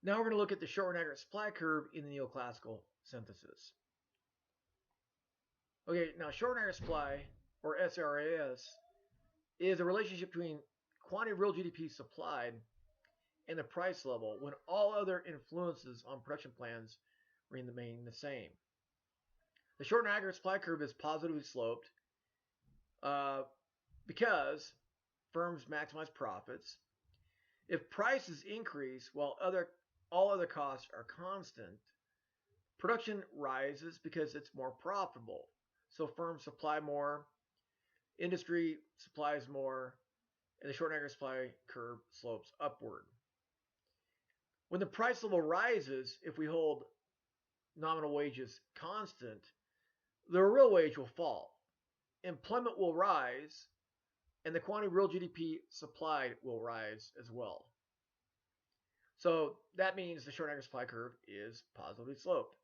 Now we're going to look at the short and aggregate supply curve in the neoclassical synthesis. Okay, now short and aggregate supply, or SRAS, is a relationship between quantity of real GDP supplied and the price level when all other influences on production plans remain the same. The short and aggregate supply curve is positively sloped because firms maximize profits. If prices increase while all other costs are constant, production rises because it's more profitable. So firms supply more, industry supplies more, and the short and aggregate supply curve slopes upward. When the price level rises, if we hold nominal wages constant, the real wage will fall. Employment will rise, and the quantity of real GDP supplied will rise as well. So that means the short and aggregate supply curve is positively sloped.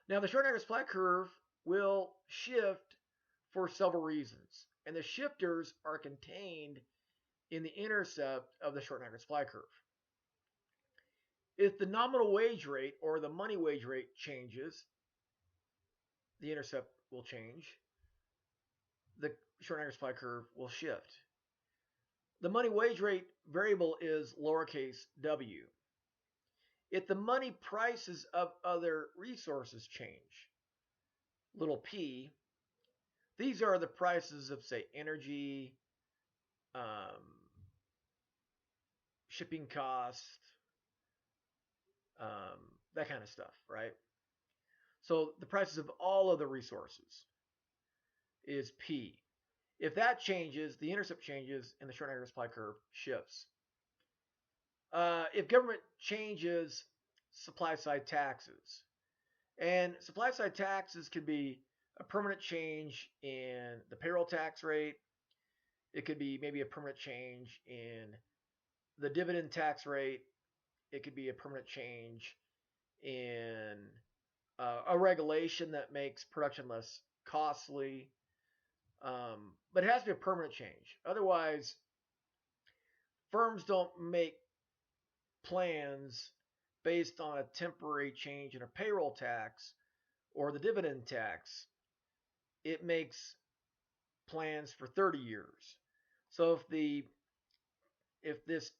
Now the short and aggregate supply curve will shift for several reasons, and the shifters are contained in the intercept of the short and aggregate supply curve. If the nominal wage rate or the money wage rate changes, the intercept will change. The short and aggregate supply curve will shift. The money wage rate variable is lowercase w. If the money prices of other resources change, little p, these are the prices of, say, energy, shipping cost, that kind of stuff, right? So the prices of all of the resources is P. If that changes, the intercept changes and the short and aggregate supply curve shifts. If government changes supply side taxes, and supply side taxes could be a permanent change in the payroll tax rate. It could be maybe a permanent change in the dividend tax rate. It could be a permanent change in a regulation that makes production less costly. But it has to be a permanent change. Otherwise, firms don't make plans based on a temporary change in a payroll tax or the dividend tax. It makes plans for 30 years. So if this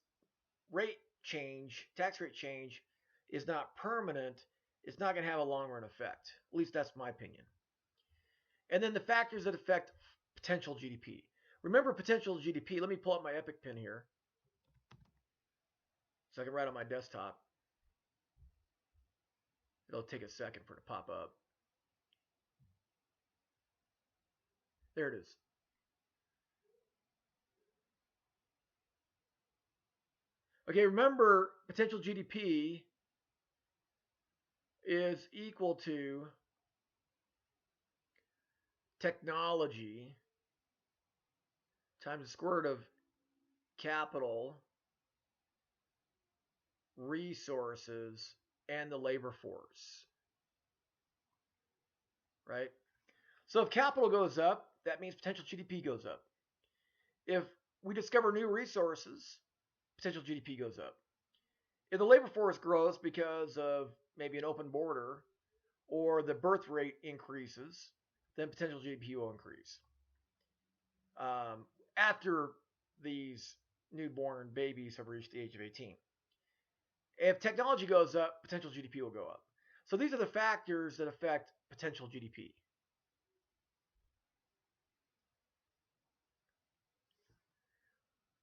rate change, tax rate change, is not permanent, it's not going to have a long run effect. At least that's my opinion. And then the factors that affect potential GDP. Remember potential GDP. Let me pull up my Epic Pen here so I can write on my desktop. It'll take a second for it to pop up. There it is. Okay, remember potential GDP is equal to technology times the square root of capital, resources, and the labor force. Right? So if capital goes up, that means potential GDP goes up. If we discover new resources, potential GDP goes up. If the labor force grows because of maybe an open border or the birth rate increases, then potential GDP will increase. After these newborn babies have reached the age of 18. If technology goes up, potential GDP will go up. So these are the factors that affect potential GDP.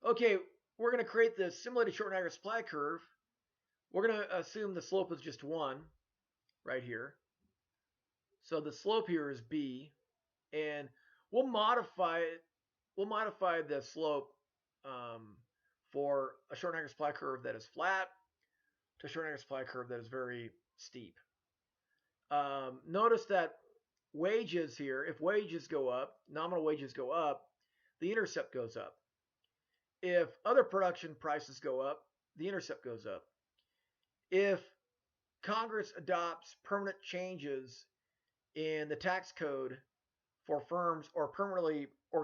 Okay, we're going to create this simulated short and aggregate supply curve. We're going to assume the slope is just 1 right here. So the slope here is b, and we'll modify it. We'll modify the slope for a short and aggregate supply curve that is flat to a short and aggregate supply curve that is very steep. Notice that wages here, if wages go up, nominal wages go up, the intercept goes up. If other production prices go up, the intercept goes up. If Congress adopts permanent changes in the tax code for firms, or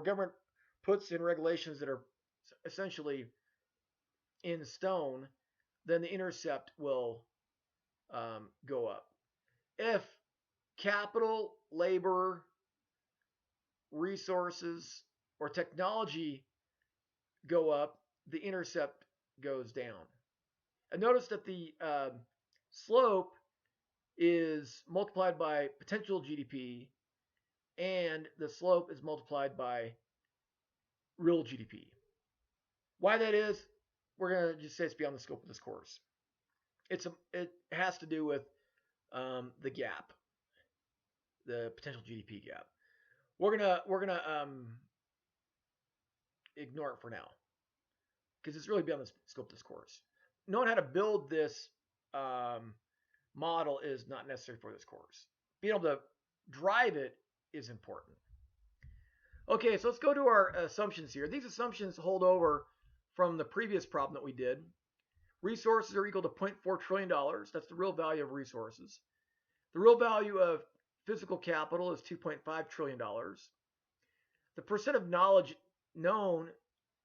government puts in regulations that are essentially in stone, then the intercept will go up. If capital, labor, resources, or technology go up, the intercept goes down. And notice that the slope is multiplied by potential GDP, and the slope is multiplied by real GDP. Why that is, we're going to just say it's beyond the scope of this course. It has to do with the gap, the potential GDP gap. We're gonna ignore it for now because it's really beyond the scope of this course. Knowing how to build this model is not necessary for this course. Being able to drive it is important. Okay, so let's go to our assumptions here. These assumptions hold over from the previous problem that we did. Resources are equal to $0.4 trillion. That's the real value of resources. The real value of physical capital is $2.5 trillion. The percent of knowledge known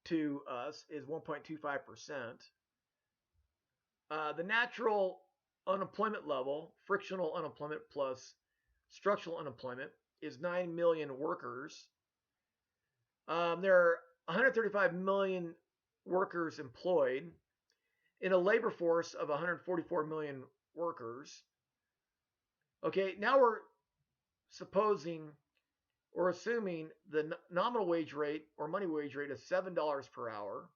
to us is 1.25%. The natural unemployment level, frictional unemployment plus structural unemployment, is 9 million workers. There are 135 million workers employed in a labor force of 144 million workers. Okay, now we're assuming the nominal wage rate or money wage rate is $7 per hour.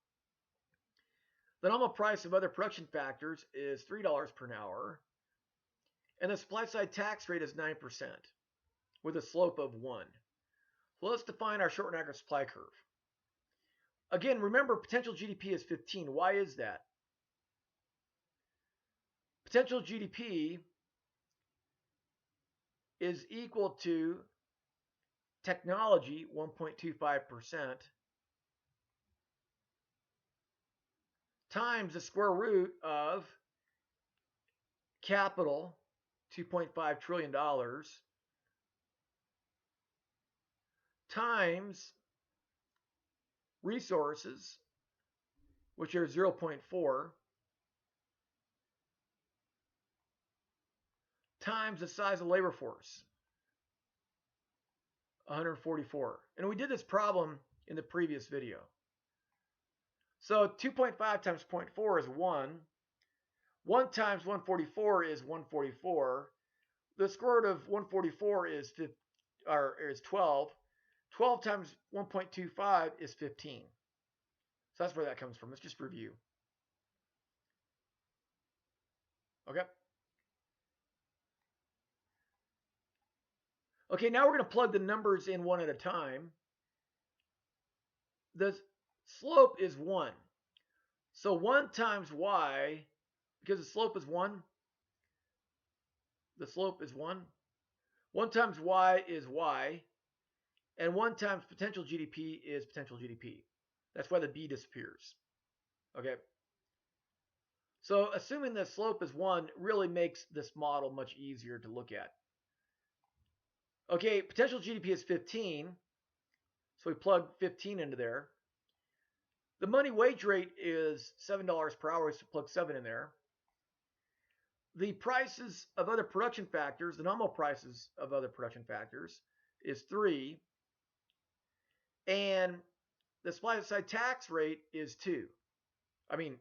The nominal price of other production factors is $3 per hour. And the supply side tax rate is 9% with a slope of 1. So let's define our short and aggregate supply curve. Again, remember potential GDP is 15. Why is that? Potential GDP is equal to technology, 1.25%, times the square root of capital, $2.5 trillion, times resources, which are 0.4, times the size of labor force, 144. And we did this problem in the previous video. So 2.5 times 0.4 is 1. 1 times 144 is 144. The square root of 144 is 12. 12 times 1.25 is 15. So that's where that comes from. Let's just review. Okay. Okay, now we're going to plug the numbers in one at a time. The slope is 1. So 1 times y, because the slope is 1, the slope is 1. 1 times y is y, and 1 times potential GDP is potential GDP. That's why the b disappears. Okay. So assuming the slope is 1 really makes this model much easier to look at. Okay, potential GDP is 15, so we plug 15 into there. The money wage rate is $7 per hour, so plug 7 in there. The prices of other production factors, the nominal prices of other production factors, is 3. And the supply side tax rate is 9.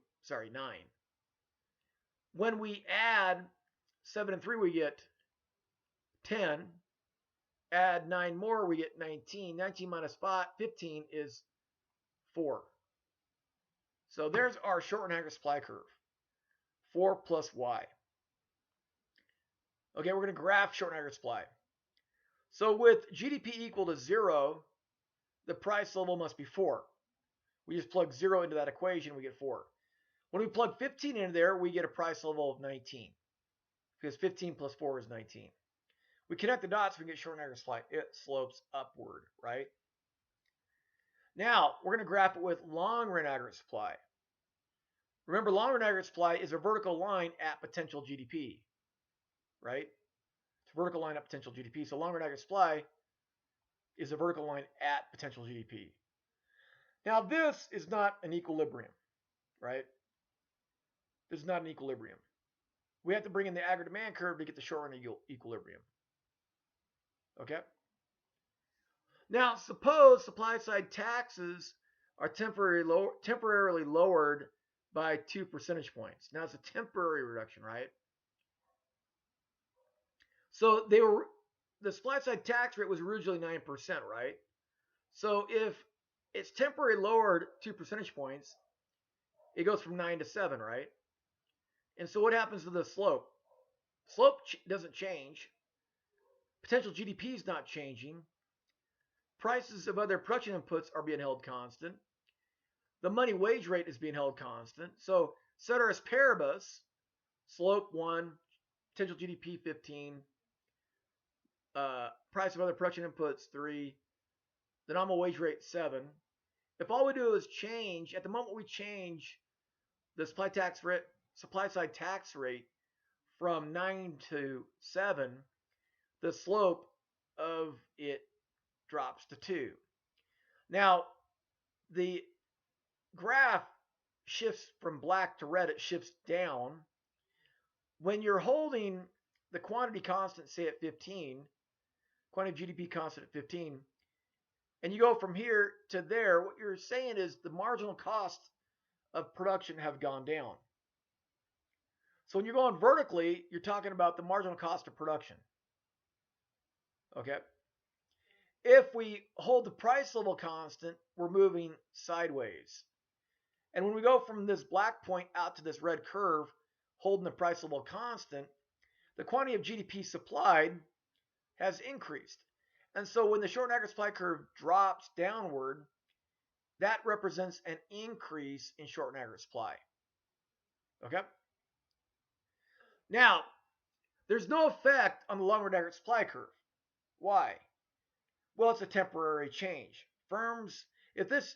When we add 7 and 3, we get 10. Add 9 more, we get 19. 19 minus 15 is 4. So there's our short and aggregate supply curve. 4 plus y. Okay, we're going to graph short and aggregate supply. So with GDP equal to 0, the price level must be 4. We just plug 0 into that equation, we get 4. When we plug 15 into there, we get a price level of 19. Because 15 plus 4 is 19. We connect the dots, we get short and aggregate supply. It slopes upward, right? Now, we're going to graph it with long-run aggregate supply. Remember, long-run aggregate supply is a vertical line at potential GDP, right? It's a vertical line at potential GDP. So long-run aggregate supply is a vertical line at potential GDP. Now, this is not an equilibrium, right? This is not an equilibrium. We have to bring in the aggregate demand curve to get the short run equilibrium. Okay? Now, suppose supply side taxes are temporarily lowered by 2 percentage points. Now, it's a temporary reduction, right? So the supply side tax rate was originally 9%, right? So if it's temporarily lowered 2 percentage points, it goes from 9 to 7, right? And so what happens to the slope? Slope doesn't change. Potential GDP is not changing. Prices of other production inputs are being held constant. The money wage rate is being held constant. So ceteris paribus, slope 1, potential GDP 15, price of other production inputs 3, the nominal wage rate 7. If all we do is change, at the moment we change the supply side tax rate from 9 to 7, the slope of it drops to 2. Now, the graph shifts from black to red, it shifts down. When you're holding the quantity constant, say at 15, quantity GDP constant at 15, and you go from here to there, what you're saying is the marginal costs of production have gone down. So when you're going vertically, you're talking about the marginal cost of production. Okay? If we hold the price level constant, we're moving sideways. And when we go from this black point out to this red curve, holding the price level constant, the quantity of GDP supplied has increased. And so when the short and aggregate supply curve drops downward, that represents an increase in short and aggregate supply. Okay? Now, there's no effect on the long run aggregate supply curve. Why? Well, it's a temporary change. Firms, if this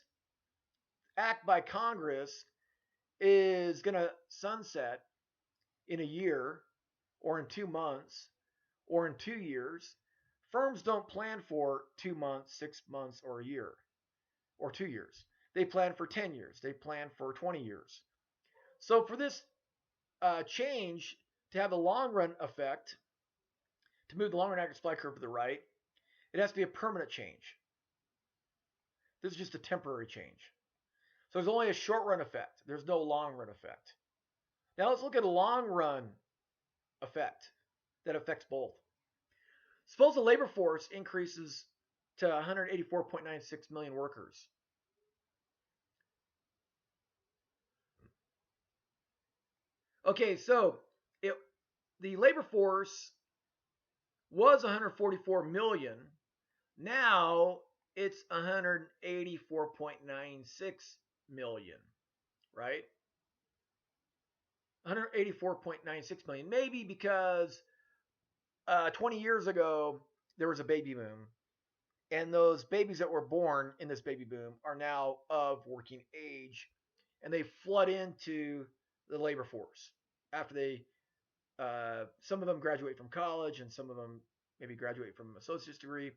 act by Congress is going to sunset in a year or in 2 months or in 2 years, firms don't plan for 2 months, 6 months, or a year or 2 years. They plan for 10 years. They plan for 20 years. So for this change to have a long run effect, to move the long run aggregate supply curve to the right, it has to be a permanent change. This is just a temporary change. So there's only a short run effect. There's no long run effect. Now let's look at a long run effect that affects both. Suppose the labor force increases to 184.96 million workers. Okay, so the labor force was 144 million. Now it's 184.96 million, right? 184.96 million. Maybe because 20 years ago there was a baby boom, and those babies that were born in this baby boom are now of working age, and they flood into the labor force after they some of them graduate from college, and some of them maybe graduate from an associate's degree,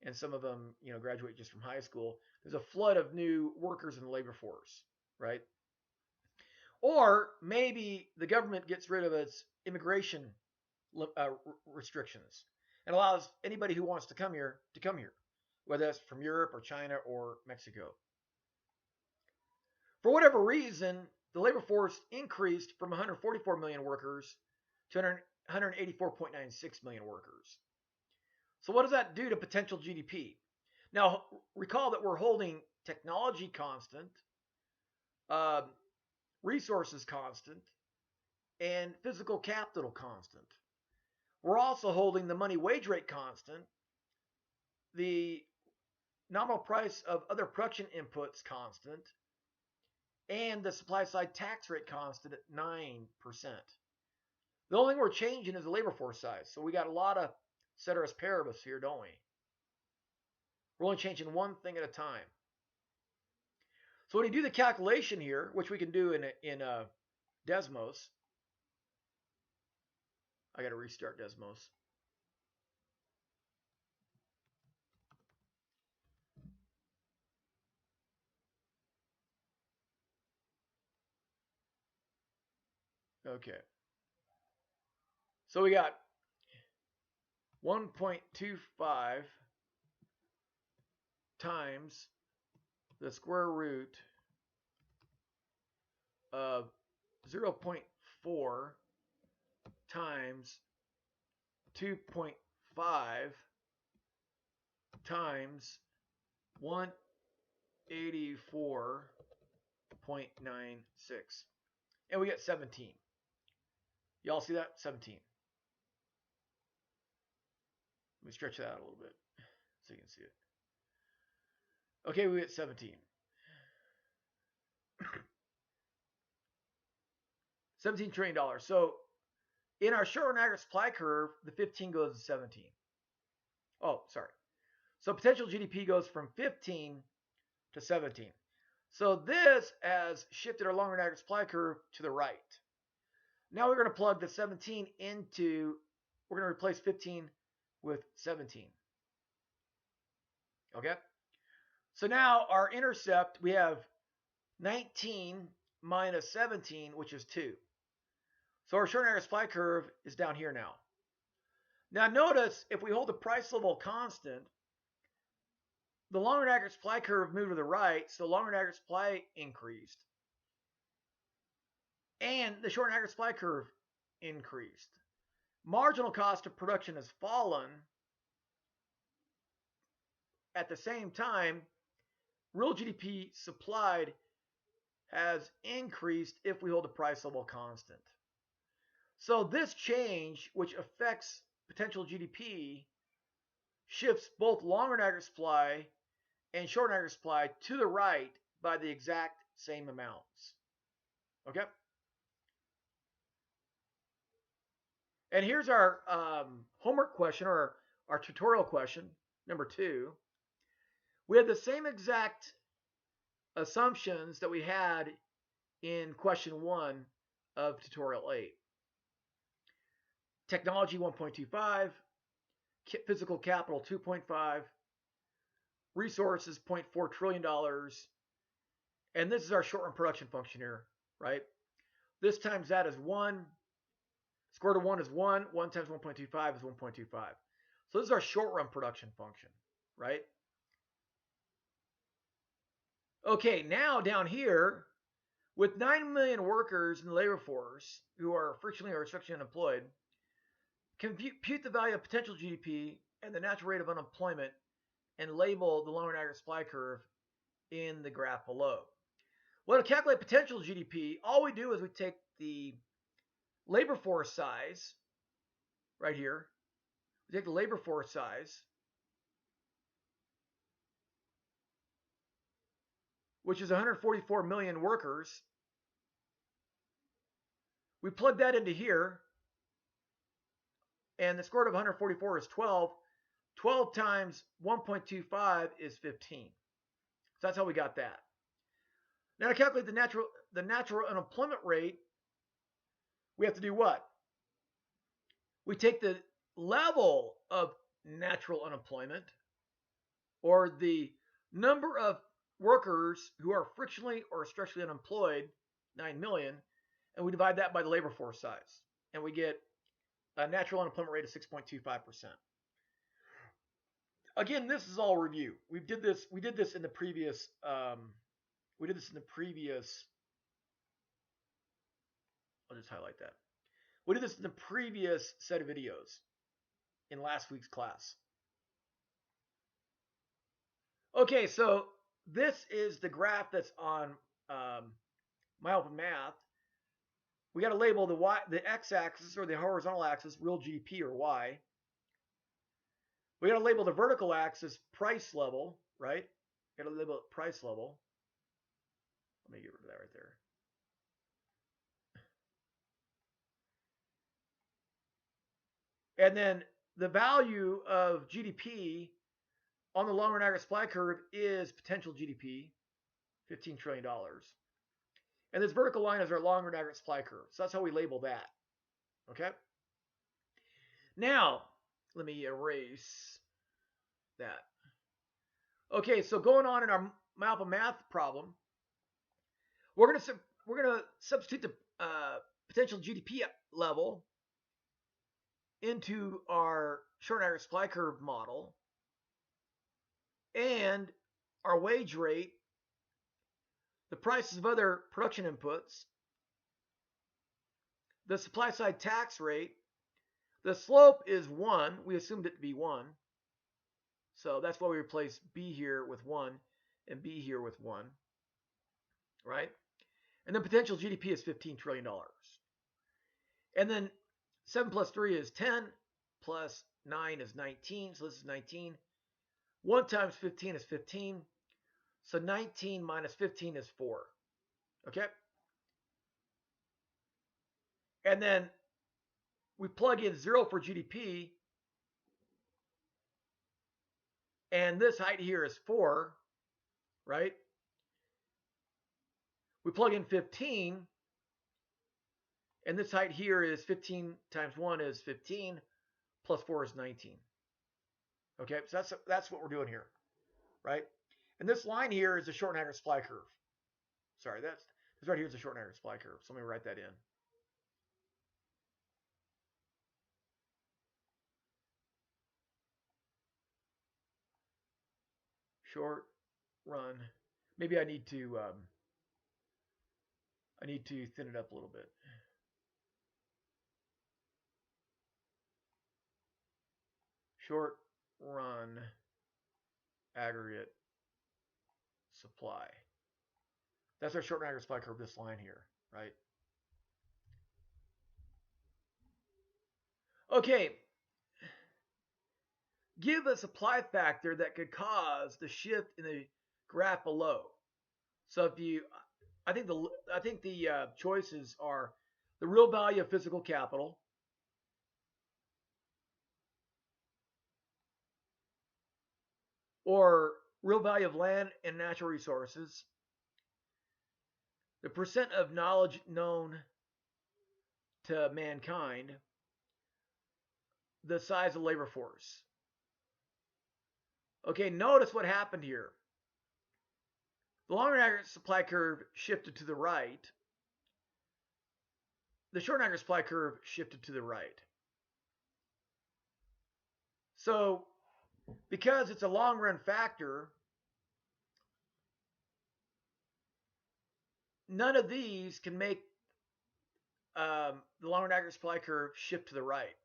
and some of them graduate just from high school. There's a flood of new workers in the labor force, right? Or maybe the government gets rid of its immigration restrictions and allows anybody who wants to come here, whether that's from Europe or China or Mexico. For whatever reason, the labor force increased from 144 million workers to 184.96 million workers. So what does that do to potential GDP? Now, recall that we're holding technology constant, resources constant, and physical capital constant. We're also holding the money wage rate constant, the nominal price of other production inputs constant, and the supply side tax rate constant at 9%. The only thing we're changing is the labor force size. So we got a lot of ceteris paribus here, don't we? We're only changing one thing at a time. So when you do the calculation here, which we can do in Desmos, I got to restart Desmos. Okay. So we got 1.25 times the square root of 0.4 times 2.5 times 184.96. And we get 17. Y'all see that? 17. Let me stretch that out a little bit so you can see it. Okay, we get 17. $17 trillion. So in our short run aggregate supply curve, the 15 goes to 17. Oh, sorry. So potential GDP goes from 15 to 17. So this has shifted our long run aggregate supply curve to the right. Now we're going to plug the 17 into, we're going to replace 15 with 17. Okay? So now our intercept, we have 19 minus 17, which is 2. So our short run aggregate supply curve is down here now. Now notice, if we hold the price level constant, the long run aggregate supply curve moved to the right, so long run aggregate supply increased. And the short run aggregate supply curve increased. Marginal cost of production has fallen. At the same time, real GDP supplied has increased if we hold the price level constant. So this change, which affects potential GDP, shifts both long run aggregate supply and short run aggregate supply to the right by the exact same amounts. Okay? And here's our homework question, or our tutorial question, number 2. We had the same exact assumptions that we had in question 1 of tutorial 8. Technology 1.25, physical capital 2.5, resources $0.4 trillion, and this is our short run production function here, right? This times that is 1. Square root of 1 is 1. 1 times 1.25 is 1.25. So this is our short run production function, right? Okay, now down here, with 9 million workers in the labor force who are frictionally or structurally unemployed, compute the value of potential GDP and the natural rate of unemployment and label the long run aggregate supply curve in the graph below. Well, to calculate potential GDP, all we do is we take the labor force size right here. We take the labor force size, which is 144 million workers. We plug that into here, and the square root of 144 is 12. 12 times 1.25 is 15. So that's how we got that. Now to calculate the natural unemployment rate, we have to do what? We take the level of natural unemployment, or the number of workers who are frictionally or structurally unemployed, 9 million, and we divide that by the labor force size, and we get a natural unemployment rate of 6.25%. Again, this is all review. We did this in the previous I'll just highlight that. We did this in the previous set of videos in last week's class. Okay, so this is the graph that's on my open math. We got to label the x-axis, or the horizontal axis, real GDP, or Y. We got to label the vertical axis price level, right? Got to label it price level. Let me get rid of that right there. And then the value of GDP on the long run aggregate supply curve is potential GDP, $15 trillion. And this vertical line is our long run aggregate supply curve. So that's how we label that. Okay? Now, let me erase that. Okay, so going on in our MyAlpha math problem, we're going to substitute the potential GDP level into our short and aggregate supply curve model and our wage rate, the prices of other production inputs, the supply side tax rate. The slope is 1. We assumed it to be 1. So that's why we replace B here with 1 and B here with 1. Right? And then potential GDP is $15 trillion. And then 7 plus 3 is 10, plus 9 is 19. So this is 19. 1 times 15 is 15. So 19 minus 15 is 4. Okay? And then we plug in 0 for GDP. And this height here is 4, right? We plug in 15. And this height here is 15 times 1 is 15. Plus 4 is 19. Okay, so that's what we're doing here, right? And this line here is the short and aggregate supply curve. Sorry, this right here is the short and aggregate supply curve. So let me write that in. Short run. Maybe I need to thin it up a little bit. Short run aggregate supply. That's our short and aggregate supply curve, this line here, right? Okay. Give a supply factor that could cause the shift in the graph below. So if you, I think the choices are the real value of physical capital, or real value of land and natural resources, the percent of knowledge known to mankind, the size of labor force. Okay, notice what happened here. The long and aggregate supply curve shifted to the right. The short and aggregate supply curve shifted to the right. So, because it's a long run factor, none of these can make the long run aggregate supply curve shift to the right.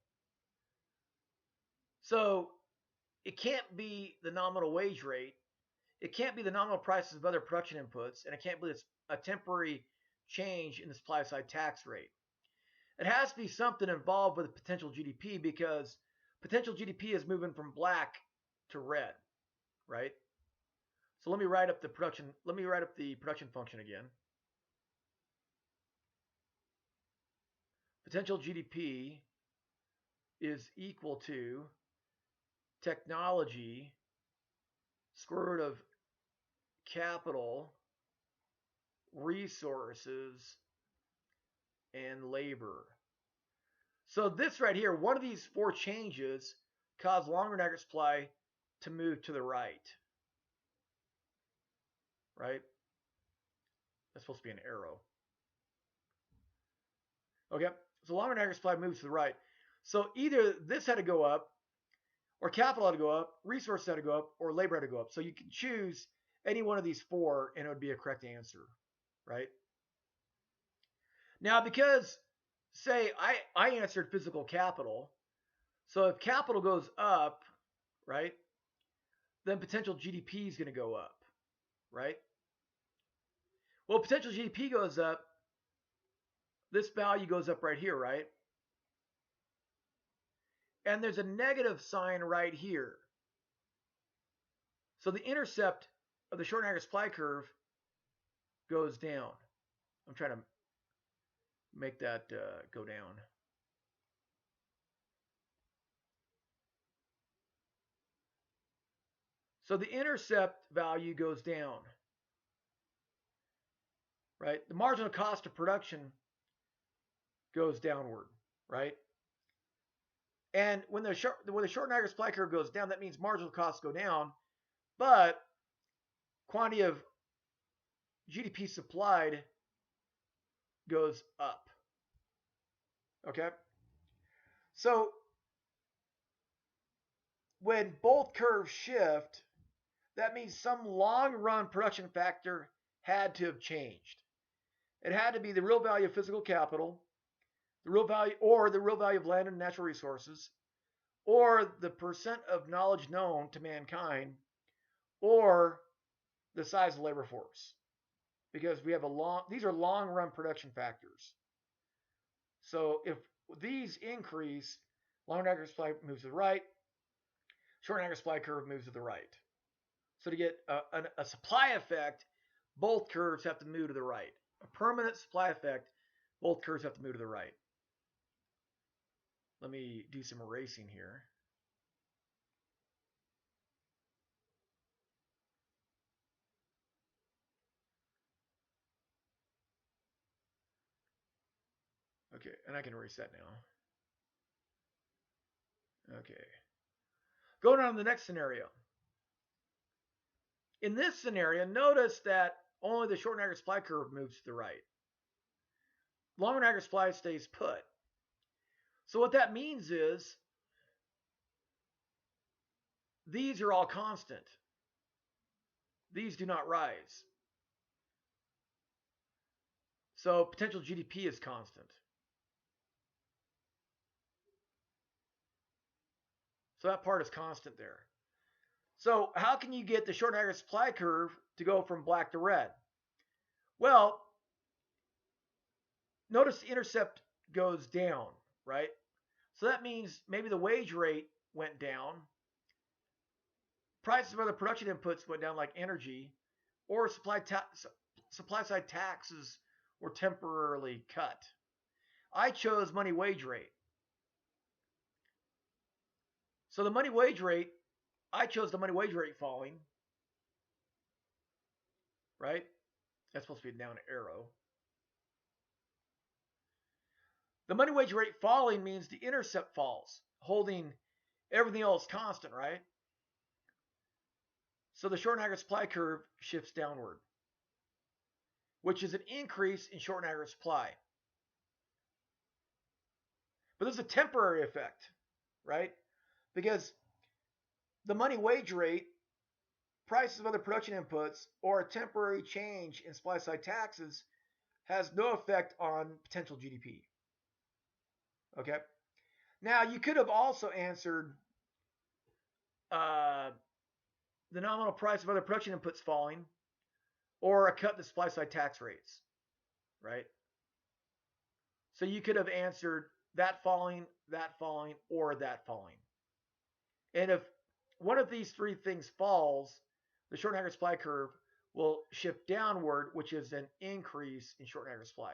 So, it can't be the nominal wage rate. It can't be the nominal prices of other production inputs, and it can't be a temporary change in the supply side tax rate. It has to be something involved with potential GDP, because potential GDP is moving from black to red, right? So let me write up the production function again. Potential GDP is equal to technology square root of capital, resources, and labor. So this right here, one of these 4 changes cause long run aggregate supply to move to the right. Right? That's supposed to be an arrow. Okay, so long run aggregate supply moves to the right. So either this had to go up, or capital had to go up, resources had to go up, or labor had to go up. So you can choose any one of these 4 and it would be a correct answer, right? Now, because, say, I answered physical capital, so if capital goes up, right, then potential GDP is going to go up, right? Well, potential GDP goes up, this value goes up right here, right? And there's a negative sign right here. So the intercept of the short and aggregate supply curve goes down. I'm trying to make that go down. So the intercept value goes down, right? The marginal cost of production goes downward, right? And when the short and aggregate supply curve goes down, that means marginal costs go down, but quantity of GDP supplied goes up. Okay? So when both curves shift, that means some long run production factor had to have changed. It had to be the real value of physical capital, the real value of land and natural resources, or the percent of knowledge known to mankind, or the size of the labor force. Because we have these are long run production factors. So if these increase, long aggregate supply moves to the right, short aggregate supply curve moves to the right. So to get a supply effect, both curves have to move to the right. A permanent supply effect, both curves have to move to the right. Let me do some erasing here. Okay, and I can erase that now. Okay. Going on to the next scenario. In this scenario, notice that only the short and aggregate supply curve moves to the right. Long and aggregate supply stays put. So what that means is these are all constant. These do not rise. So potential GDP is constant. So that part is constant there. So how can you get the short and aggregate supply curve to go from black to red? Well, notice the intercept goes down, right? So that means maybe the wage rate went down, prices of other production inputs went down like energy, or supply side taxes were temporarily cut. I chose money wage rate. So the money wage rate, I chose the money wage rate falling, right? That's supposed to be a down arrow. The money wage rate falling means the intercept falls, holding everything else constant, right? So the short and aggregate supply curve shifts downward, which is an increase in short and aggregate supply. But this is a temporary effect, right? Because the money wage rate, prices of other production inputs, or a temporary change in supply side taxes has no effect on potential GDP. Okay? Now, you could have also answered the nominal price of other production inputs falling, or a cut in the supply side tax rates, right? So you could have answered that falling, or that falling. And if one of these three things falls, the short and aggregate supply curve will shift downward, which is an increase in short and aggregate supply.